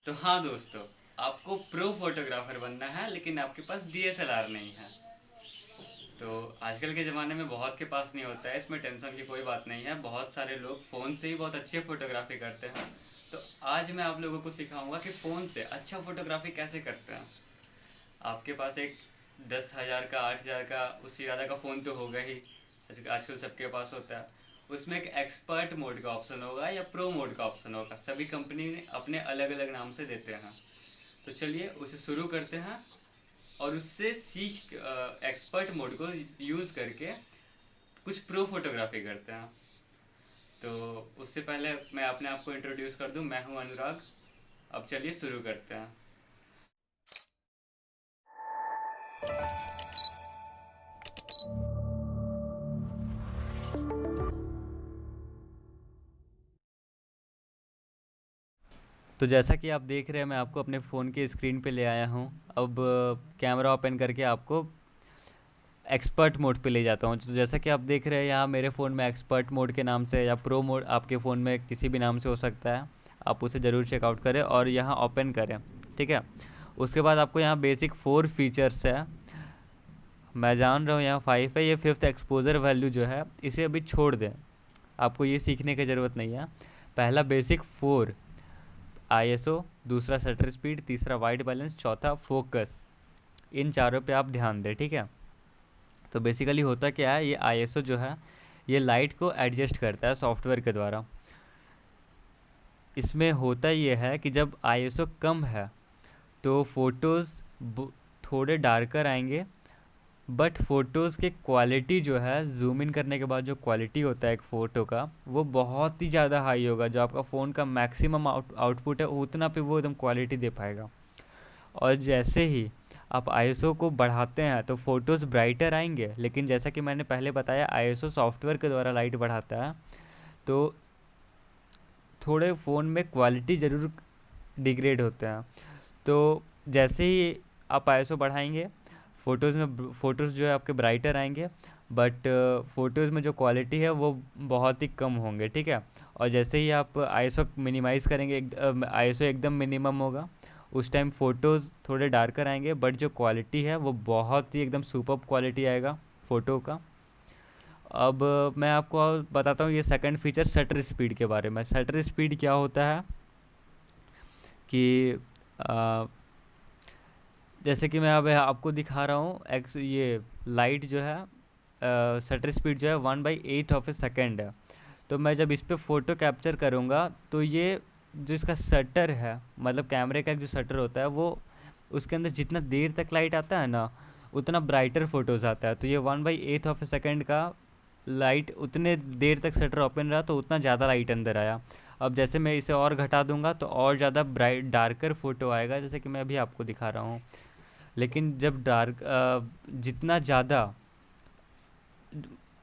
तो हाँ दोस्तों, आपको प्रो फोटोग्राफर बनना है लेकिन आपके पास डीएसएलआर नहीं है। तो आजकल के ज़माने में बहुत के पास नहीं होता है, इसमें टेंशन की कोई बात नहीं है। बहुत सारे लोग फ़ोन से ही बहुत अच्छी फोटोग्राफी करते हैं। तो आज मैं आप लोगों को सिखाऊंगा कि फ़ोन से अच्छा फोटोग्राफी कैसे करते हैं। आपके पास एक 10,000 का 8,000 का उससे ज़्यादा का फ़ोन तो होगा ही, आजकल सबके पास होता है। उसमें एक एक्सपर्ट मोड का ऑप्शन होगा या प्रो मोड का ऑप्शन होगा, सभी कंपनी ने अपने अलग अलग नाम से देते हैं। तो चलिए उसे शुरू करते हैं और उससे सीख एक्सपर्ट मोड को यूज़ करके कुछ प्रो फोटोग्राफी करते हैं। तो उससे पहले मैं अपने आप को इंट्रोड्यूस कर दूं, मैं हूं अनुराग। अब चलिए शुरू करते हैं। तो जैसा कि आप देख रहे हैं, मैं आपको अपने फ़ोन के स्क्रीन पे ले आया हूं। अब कैमरा ओपन करके आपको एक्सपर्ट मोड पे ले जाता हूं। तो जैसा कि आप देख रहे हैं यहाँ मेरे फ़ोन में एक्सपर्ट मोड के नाम से, या प्रो मोड आपके फ़ोन में किसी भी नाम से हो सकता है। आप उसे ज़रूर चेकआउट करें और यहाँ ओपन करें। ठीक है। उसके बाद आपको यहाँ बेसिक 4 फीचर्स है। मैं जान रहा हूँ यहाँ 5 है, ये 5th एक्सपोजर वैल्यू जो है इसे अभी छोड़ दें। आपको ये सीखने की ज़रूरत नहीं है। पहला बेसिक 4 आईएसओ, दूसरा शटर स्पीड, तीसरा वाइट बैलेंस, चौथा फोकस। इन चारों पे आप ध्यान दें। ठीक है। तो बेसिकली होता क्या है, ये आईएसओ जो है ये लाइट को एडजस्ट करता है सॉफ्टवेयर के द्वारा। इसमें होता ये है कि जब आईएसओ कम है तो फोटोज़ थोड़े डार्कर आएंगे, बट फ़ोटोज़ के क्वालिटी जो है, ज़ूम इन करने के बाद जो क्वालिटी होता है एक फ़ोटो का, वो बहुत ही ज़्यादा हाई होगा। जो आपका फ़ोन का मैक्सिमम आउटपुट है उतना पे वो एकदम क्वालिटी दे पाएगा। और जैसे ही आप आईएसओ को बढ़ाते हैं तो फ़ोटोज़ ब्राइटर आएंगे, लेकिन जैसा कि मैंने पहले बताया आईएसओ सॉफ्टवेयर के द्वारा लाइट बढ़ाता है, तो थोड़े फ़ोन में क्वालिटी ज़रूर डिग्रेड होते हैं। तो जैसे ही आप आईएसओ बढ़ाएंगे, फ़ोटोज़ जो है आपके ब्राइटर आएंगे, बट फ़ोटोज़ में जो क्वालिटी है वो बहुत ही कम होंगे। ठीक है। और जैसे ही आप आईएसओ मिनिमाइज़ करेंगे, आईएसओ एकदम मिनिमम होगा, उस टाइम फ़ोटोज़ थोड़े डार्कर आएंगे, बट जो क्वालिटी है वो बहुत ही एकदम सुपर्ब क्वालिटी आएगा फ़ोटो का। अब मैं आपको और बताता हूँ ये सेकंड फीचर शटर स्पीड के बारे में। शटर स्पीड क्या होता है कि अ, जैसे कि मैं अब आपको दिखा रहा हूँ, एक्स ये लाइट जो है शटर स्पीड जो है 1/8 ऑफ ए सेकेंड है। तो मैं जब इस पर फ़ोटो कैप्चर करूँगा तो ये जो इसका शटर है, मतलब कैमरे का एक जो शटर होता है, वो उसके अंदर जितना देर तक लाइट आता है ना, उतना ब्राइटर फोटोज़ आता है। तो ये 1/8 ऑफ ए सेकेंड का लाइट, उतने देर तक शटर ओपन रहा तो उतना ज़्यादा लाइट अंदर आया। अब जैसे मैं इसे और घटा दूंगा तो और ज़्यादा ब्राइट डार्कर फोटो आएगा, जैसे कि मैं अभी आपको दिखा रहा हूँ। लेकिन जब जितना ज़्यादा,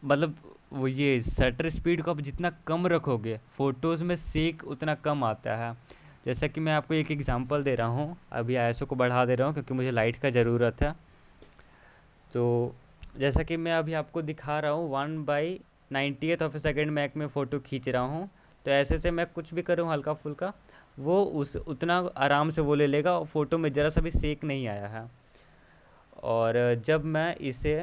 मतलब वो ये शटर स्पीड को आप जितना कम रखोगे फ़ोटोज़ में सेक उतना कम आता है। जैसा कि मैं आपको एक एग्जांपल दे रहा हूँ, अभी आईएसओ को बढ़ा दे रहा हूँ क्योंकि मुझे लाइट का ज़रूरत है। तो जैसा कि मैं अभी आपको दिखा रहा हूँ, 1/90th ऑफ ए सेकेंड में एक में फ़ोटो खींच रहा हूँ। तो ऐसे से मैं कुछ भी करूँ हल्का फुल्का, वो उस उतना आराम से वो ले लेगा और फ़ोटो में ज़रा सा भी सेक नहीं आया है। और जब मैं इसे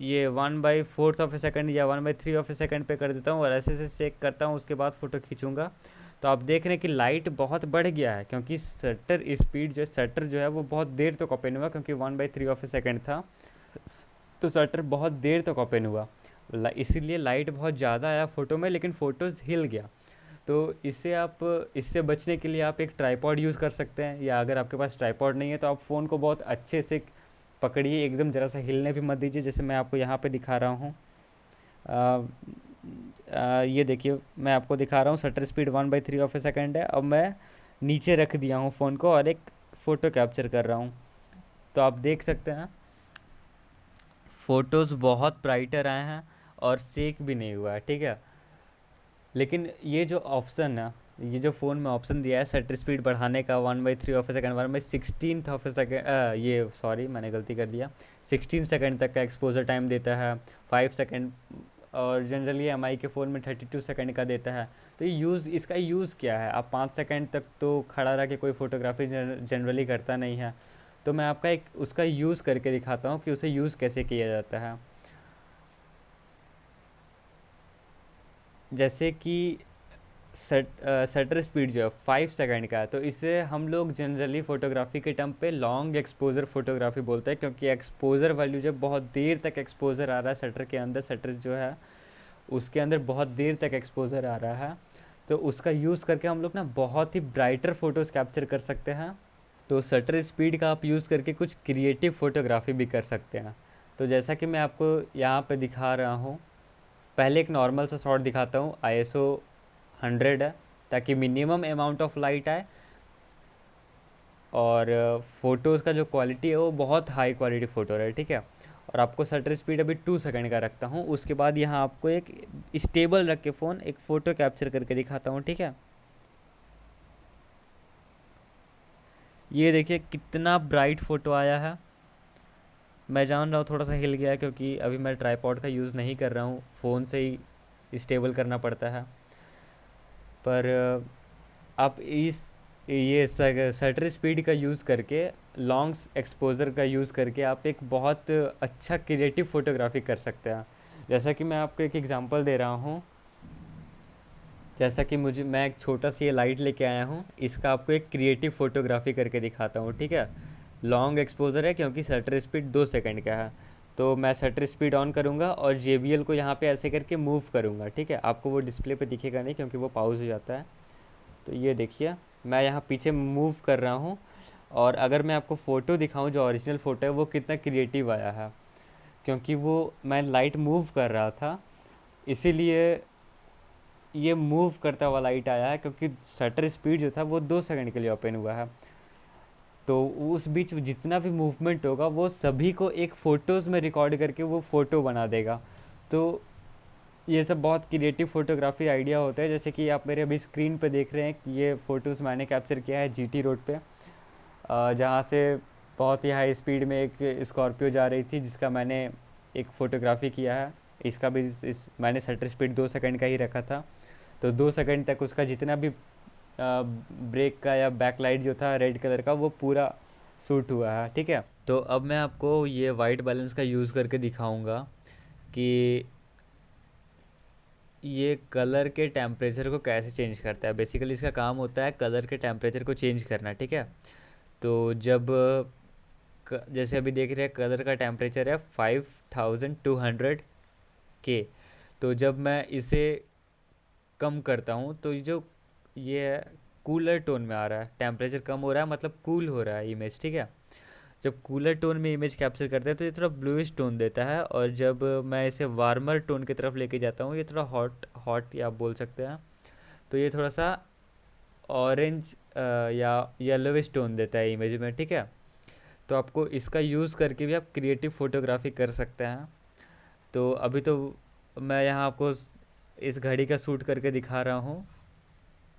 ये 1/4 ऑफ ए सेकेंड या 1/3 ऑफ ए सेकेंड पे कर देता हूँ और ऐसे से चेक करता हूँ, उसके बाद फ़ोटो खींचूँगा, तो आप देख रहे हैं कि लाइट बहुत बढ़ गया है, क्योंकि शटर जो है वो बहुत देर तक ओपन हुआ, क्योंकि 1/3 ऑफ ए सेकेंड था। तो शटर बहुत देर तक ओपन हुआ, इसीलिए लाइट बहुत ज़्यादा आया फ़ोटो में, लेकिन फ़ोटोज़ हिल गया। तो इससे बचने के लिए आप एक ट्राइपॉड यूज़ कर सकते हैं, या अगर आपके पास ट्राइपॉड नहीं है तो आप फ़ोन को बहुत अच्छे से पकड़िए, एकदम ज़रा सा हिलने भी मत दीजिए, जैसे मैं आपको यहाँ पे दिखा रहा हूँ। ये देखिए, मैं आपको दिखा रहा हूँ shutter speed 1/3 of A second है। अब मैं नीचे रख दिया हूँ फ़ोन को और एक फ़ोटो कैप्चर कर रहा हूँ। तो आप देख सकते हैं फ़ोटोज़ बहुत ब्राइटर आए हैं और सेक भी नहीं हुआ है। ठीक है। लेकिन ये जो ऑप्शन है, ये जो फ़ोन में ऑप्शन दिया है शटर स्पीड बढ़ाने का, 1/3 of A second, 1/16 of A second, ये सॉरी मैंने गलती कर दिया, 16 सेकेंड तक का एक्सपोजर टाइम देता है, 5 सेकेंड और जनरली एमआई के फ़ोन में 32 सेकंड का देता है। तो ये इसका यूज़ क्या है? आप 5 सेकंड तक तो खड़ा रह के कोई फ़ोटोग्राफी जनरली करता नहीं है। तो मैं आपका एक उसका यूज़ करके दिखाता हूँ कि उसे यूज़ कैसे किया जाता है। जैसे कि शटर स्पीड जो है 5 सेकंड का है, तो इसे हम लोग जनरली फ़ोटोग्राफी के टर्म पे लॉन्ग एक्सपोजर फोटोग्राफी बोलते हैं, क्योंकि एक्सपोजर वैल्यू जब बहुत देर तक एक्सपोजर आ रहा है शटर के अंदर, शटर जो है उसके अंदर बहुत देर तक एक्सपोजर आ रहा है, तो उसका यूज़ करके हम लोग ना बहुत ही ब्राइटर फ़ोटोज़ कैप्चर कर सकते हैं। तो शटर स्पीड का आप यूज़ करके कुछ क्रिएटिव फ़ोटोग्राफी भी कर सकते हैं। तो जैसा कि मैं आपको यहाँ पे दिखा रहा हूँ, पहले एक नॉर्मल सा शॉट दिखाता हूँ, आईएसओ 100 है ताकि मिनिमम अमाउंट ऑफ लाइट आए, और फ़ोटोज़ का जो क्वालिटी है वो बहुत हाई क्वालिटी फ़ोटो रहे, ठीक है। और आपको शटर स्पीड अभी 2 सेकंड का रखता हूँ। उसके बाद यहाँ आपको एक स्टेबल रख के फ़ोन एक फ़ोटो कैप्चर करके दिखाता हूँ, ठीक है। ये देखिए कितना ब्राइट फ़ोटो आया है। मैं जान रहा हूँ थोड़ा सा हिल गया है, क्योंकि अभी मैं ट्राईपॉड का यूज़ नहीं कर रहा हूँ, फ़ोन से ही स्टेबल करना पड़ता है। पर आप इस ये शटर स्पीड का यूज़ करके, लॉन्ग एक्सपोजर का यूज़ करके आप एक बहुत अच्छा क्रिएटिव फोटोग्राफी कर सकते हैं। जैसा कि मैं आपको एक एग्जांपल दे रहा हूँ, जैसा कि मैं एक छोटा सा ये लाइट लेके आया हूँ, इसका आपको एक क्रिएटिव फोटोग्राफी करके दिखाता हूँ, ठीक है। लॉन्ग एक्सपोजर है क्योंकि शटर स्पीड 2 सेकंड का है। तो मैं शटर स्पीड ऑन करूँगा और JBL को यहाँ पे ऐसे करके मूव करूँगा, ठीक है। आपको वो डिस्प्ले पे दिखेगा नहीं क्योंकि वो पॉज हो जाता है। तो ये देखिए मैं यहाँ पीछे मूव कर रहा हूँ, और अगर मैं आपको फ़ोटो दिखाऊं जो ओरिजिनल फ़ोटो है वो कितना क्रिएटिव आया है, क्योंकि वो मैं लाइट मूव कर रहा था, इसीलिए ये मूव करता हुआ लाइट आया है, क्योंकि शटर स्पीड जो था वो 2 सेकंड के लिए ओपन हुआ है। तो उस बीच जितना भी मूवमेंट होगा वो सभी को एक फ़ोटोज़ में रिकॉर्ड करके वो फ़ोटो बना देगा। तो ये सब बहुत क्रिएटिव फोटोग्राफी आइडिया होता है। जैसे कि आप मेरे अभी स्क्रीन पे देख रहे हैं कि ये फ़ोटोज़ मैंने कैप्चर किया है GT रोड पे, जहाँ से बहुत ही हाई स्पीड में एक स्कॉर्पियो जा रही थी, जिसका मैंने एक फ़ोटोग्राफी किया है। इसका भी इस मैंने शटर स्पीड 2 सेकंड का ही रखा था। तो 2 सेकंड तक उसका जितना भी ब्रेक का या बैक लाइट जो था रेड कलर का वो पूरा शूट हुआ है, ठीक है। तो अब मैं आपको ये वाइट बैलेंस का यूज़ करके दिखाऊंगा कि ये कलर के टेम्परेचर को कैसे चेंज करता है। बेसिकली इसका काम होता है कलर के टेम्परेचर को चेंज करना, ठीक है। तो जब जैसे अभी देख रहे हैं कलर का टेम्परेचर है 5200 के, तो जब मैं इसे कम करता हूँ तो ये कूलर टोन में आ रहा है, टेम्परेचर कम हो रहा है मतलब कूल हो रहा है इमेज, ठीक है। जब कूलर टोन में इमेज कैप्चर करते हैं तो ये थोड़ा ब्लूइश टोन देता है, और जब मैं इसे वार्मर टोन की तरफ लेके जाता हूँ, ये थोड़ा हॉट हॉट या आप बोल सकते हैं, तो ये थोड़ा सा ऑरेंज या येलोविश टोन देता है इमेज में, ठीक है। तो आपको इसका यूज़ करके भी आप क्रिएटिव फोटोग्राफी कर सकते हैं। तो अभी तो मैं यहाँ आपको इस घड़ी का शूट करके दिखा रहा हूँ।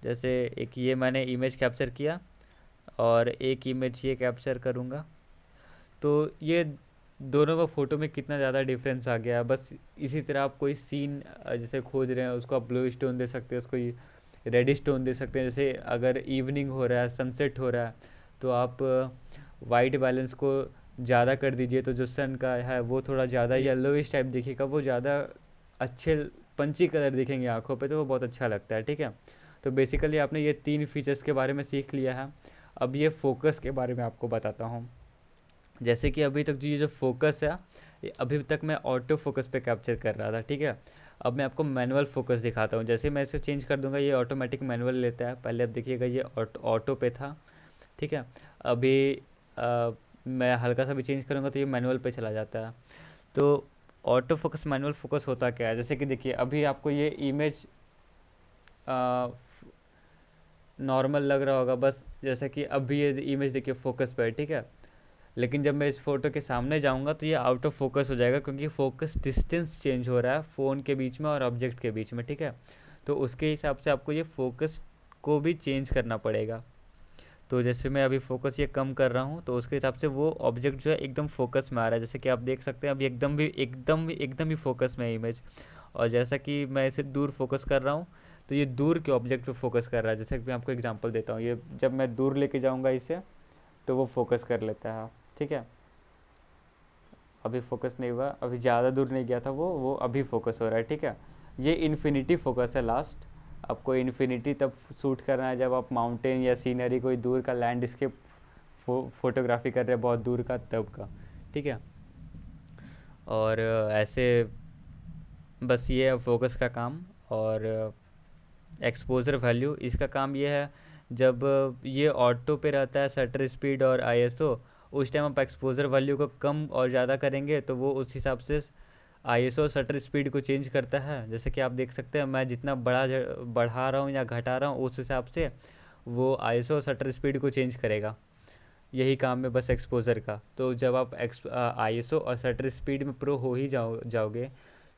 जैसे एक ये मैंने इमेज कैप्चर किया और एक इमेज ये कैप्चर करूँगा, तो ये दोनों में फ़ोटो में कितना ज़्यादा डिफरेंस आ गया। बस इसी तरह आप कोई सीन जैसे खोज रहे हैं उसको आप ब्लू स्टोन दे सकते हैं, उसको रेड स्टोन दे सकते हैं। जैसे अगर इवनिंग हो रहा है, सनसेट हो रहा है, तो आप वाइट बैलेंस को ज़्यादा कर दीजिए, तो जो सन का है वो थोड़ा ज़्यादा येलोइश टाइप दिखेगा, वो ज़्यादा अच्छे पंची कलर दिखेंगे आँखों पे, तो वो बहुत अच्छा लगता है, ठीक है। तो बेसिकली आपने ये 3 फीचर्स के बारे में सीख लिया है। अब ये फोकस के बारे में आपको बताता हूँ। जैसे कि अभी तक जो ये जो फोकस है, ये अभी तक मैं ऑटो फोकस पे कैप्चर कर रहा था, ठीक है। अब मैं आपको मैनुअल फोकस दिखाता हूँ। जैसे मैं इसे चेंज कर दूंगा ये ऑटोमेटिक मैनुअल लेता है। पहले अब देखिएगा ये ऑटो पे था, ठीक है। अभी मैं हल्का सा भी चेंज करूँगा तो ये मैनुअल पे चला जाता है। तो ऑटो फोकस मैनुअल फोकस होता क्या है, जैसे कि देखिए अभी आपको ये इमेज नॉर्मल लग रहा होगा, बस जैसे कि अभी ये इमेज देखिए फोकस पे है, ठीक है। लेकिन जब मैं इस फ़ोटो के सामने जाऊंगा तो ये आउट ऑफ फोकस हो जाएगा, क्योंकि फोकस डिस्टेंस चेंज हो रहा है फ़ोन के बीच में और ऑब्जेक्ट के बीच में, ठीक है। तो उसके हिसाब से आपको ये फोकस को भी चेंज करना पड़ेगा। तो जैसे मैं अभी फोकस ये कम कर रहा हूँ तो उसके हिसाब से वो ऑब्जेक्ट जो है एकदम फोकस में आ रहा है। जैसे कि आप देख सकते हैं अभी एकदम ही फोकस में है इमेज। और जैसा कि मैं इसे दूर फोकस कर रहा हूँ तो ये दूर के ऑब्जेक्ट पे फोकस कर रहा है। जैसे कि मैं आपको एग्जांपल देता हूँ, ये जब मैं दूर लेके जाऊँगा इसे तो वो फोकस कर लेता है। ठीक है, अभी फोकस नहीं हुआ, अभी ज़्यादा दूर नहीं गया था वो अभी फोकस हो रहा है। ठीक है, ये इन्फिनिटी फोकस है लास्ट। आपको इन्फिनिटी तब शूट करना है जब आप माउंटेन या सीनरी, कोई दूर का लैंडस्केप फोटोग्राफी कर रहे हैं, बहुत दूर का, तब का। ठीक है, और ऐसे बस ये है फोकस का काम। और एक्सपोजर वैल्यू, इसका काम ये है, जब ये ऑटो पे रहता है शटर स्पीड और आईएसओ, उस टाइम आप एक्सपोजर वैल्यू को कम और ज़्यादा करेंगे तो वो उस हिसाब से आईएसओ शटर स्पीड को चेंज करता है। जैसे कि आप देख सकते हैं मैं जितना बढ़ा रहा हूँ या घटा रहा हूँ उस हिसाब से वो आईएसओ शटर स्पीड को चेंज करेगा। यही काम है बस एक्सपोजर का। तो जब आप आईएसओ और शटर स्पीड में प्रो हो ही जाओगे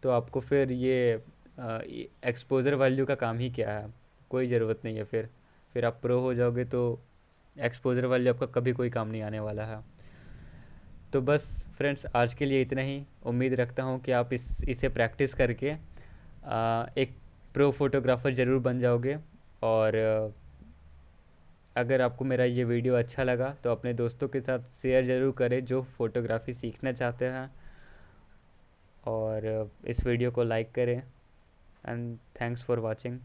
तो आपको फिर ये एक्सपोजर वैल्यू का काम ही क्या है, कोई ज़रूरत नहीं है। फिर आप प्रो हो जाओगे तो एक्सपोजर वैल्यू आपका कभी कोई काम नहीं आने वाला है। तो बस फ्रेंड्स, आज के लिए इतना ही। उम्मीद रखता हूँ कि आप इसे प्रैक्टिस करके एक प्रो फोटोग्राफ़र ज़रूर बन जाओगे। और अगर आपको मेरा ये वीडियो अच्छा लगा तो अपने दोस्तों के साथ शेयर ज़रूर करें जो फ़ोटोग्राफ़ी सीखना चाहते हैं। और इस वीडियो को लाइक करें। And thanks for watching.